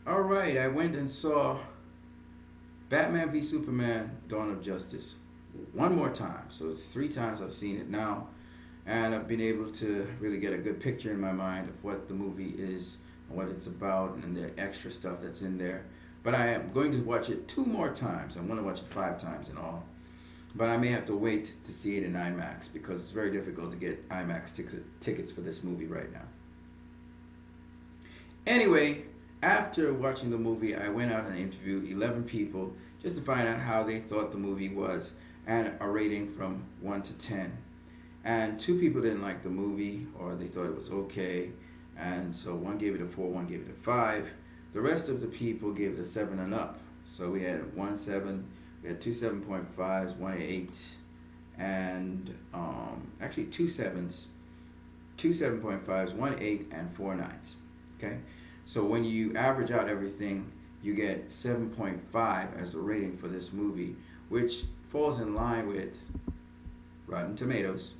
All right, I went and saw Batman v Superman: Dawn of Justice one more time. So it's three times I've seen it now, and I've been able to really get a good picture in my mind of what the movie is and what it's about and the extra stuff that's in there. But I am going to watch it two more times. I'm going to watch it five times in all. But I may have to wait to see it in IMAX because it's very difficult to get IMAX tickets for this movie right now. Anyway, after watching the movie, I went out and interviewed 11 people just to find out how they thought the movie was and a rating from 1 to 10. And two people didn't like the movie, or they thought it was okay, and so one gave it a 4, one gave it a 5. The rest of the people gave it a 7 and up. So we had 1 7, we had two 7.5s, 1 8, and actually two 7s, two 7.5s, 1 8, and 4 9s. Okay, so when you average out everything, you get 7.5 as the rating for this movie, which falls in line with Rotten Tomatoes.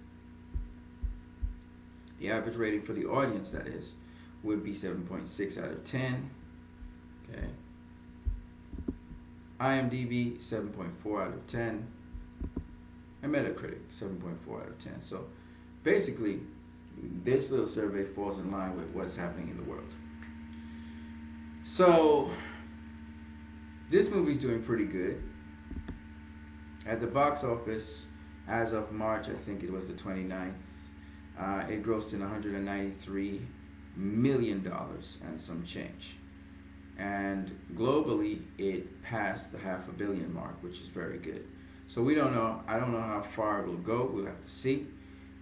The average rating for the audience, that is, would be 7.6 out of 10. Okay. IMDb 7.4 out of 10. And Metacritic 7.4 out of 10. So basically, this little survey falls in line with what's happening in the world. So this movie's doing pretty good. At the box office, as of March, I think it was the 29th, it grossed in $193 million and some change. And globally, it passed the $500 million mark, which is very good. So we don't know, I don't know how far it will go, we'll have to see.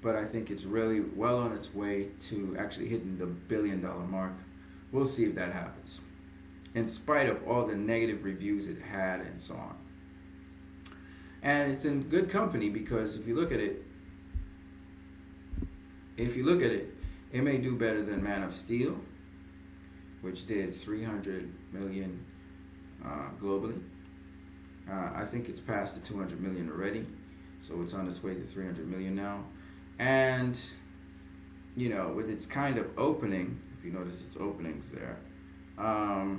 But I think it's really well on its way to actually hitting the $1 billion mark. We'll see if that happens, in spite of all the negative reviews it had and so on. And it's in good company because if you look at it, it may do better than Man of Steel, which did 300 million globally. I think it's past the 200 million already, so it's on its way to 300 million now. And you know, with its kind of opening, if you notice its openings there, I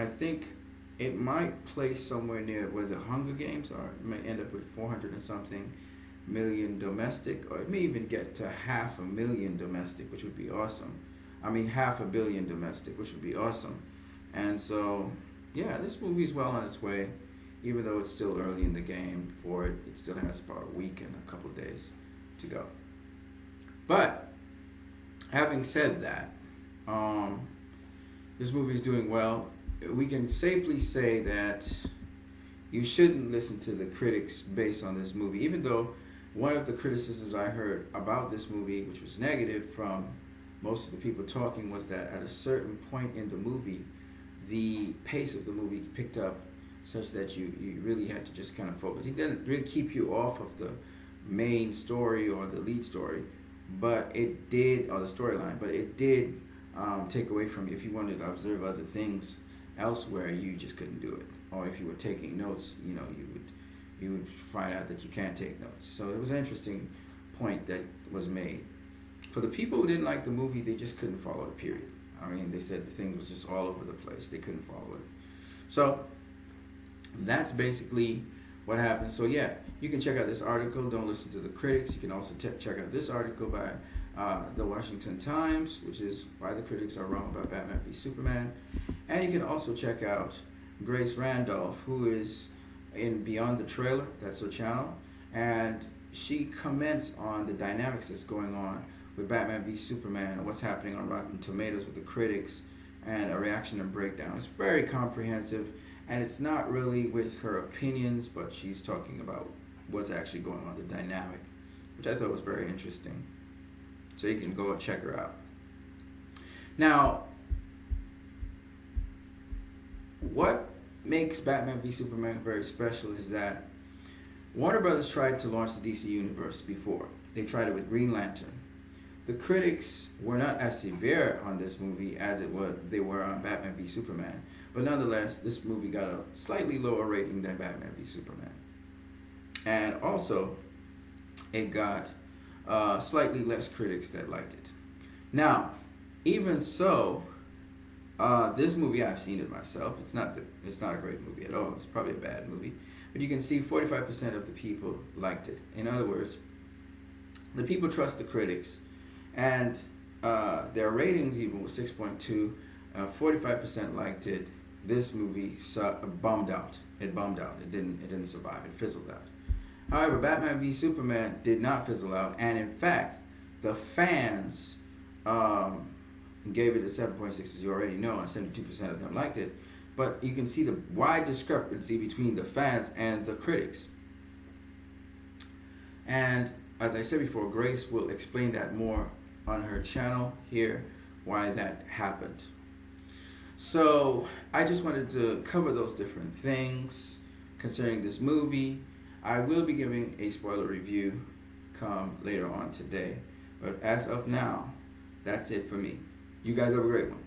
think it might place somewhere near where the Hunger Games are. It may end up with 400 and something million domestic, or it may even get to 500,000 domestic, which would be awesome. I mean, 500 million domestic, which would be awesome. And so, yeah, this movie's well on its way, even though it's still early in the game for it. It still has about a week and a couple of days to go. But having said that, this movie's doing well. We can safely say that you shouldn't listen to the critics based on this movie, even though one of the criticisms I heard about this movie, which was negative from most of the people talking, was that at a certain point in the movie, the pace of the movie picked up such that you really had to just kind of focus. It didn't really keep you off of the main story or the lead story, but it did, or the storyline, but it did take away from you. If you wanted to observe other things elsewhere, you just couldn't do it. Or if you were taking notes, you know, you would find out that you can't take notes. So it was an interesting point that was made. For the people who didn't like the movie, they just couldn't follow it, period. I mean, they said the thing was just all over the place. They couldn't follow it. So that's basically what happened. So yeah, you can check out this article. Don't listen to the critics. You can also check out this article by the Washington Times, which is why the critics are wrong about Batman v Superman. And you can also check out Grace Randolph, who is in Beyond the Trailer. That's her channel. And she comments on the dynamics that's going on with Batman v Superman and what's happening on Rotten Tomatoes with the critics and a reaction and breakdown. It's very comprehensive, and it's not really with her opinions, but she's talking about what's actually going on, the dynamic, which I thought was very interesting. So you can go and check her out. Now, what makes Batman v Superman very special is that Warner Brothers tried to launch the DC Universe before. They tried it with Green Lantern. The critics were not as severe on this movie as they were on Batman v Superman. But nonetheless, this movie got a slightly lower rating than Batman v Superman. And also, it got slightly less critics that liked it. Now, even so, This movie, I've seen it myself. It's not a great movie at all. It's probably a bad movie. But you can see 45% of the people liked it. In other words, the people trust the critics, and their ratings even was 6.2. 45% liked it. This movie bummed out. It bummed out. It didn't survive. It fizzled out. However, Batman v Superman did not fizzle out, and in fact, the fans gave it a 7.6, as you already know, and 72% of them liked it. But you can see the wide discrepancy between the fans and the critics. And as I said before, Grace will explain that more on her channel here, why that happened. So I just wanted to cover those different things concerning this movie. I will be giving a spoiler review come later on today. But as of now, that's it for me. You guys have a great one.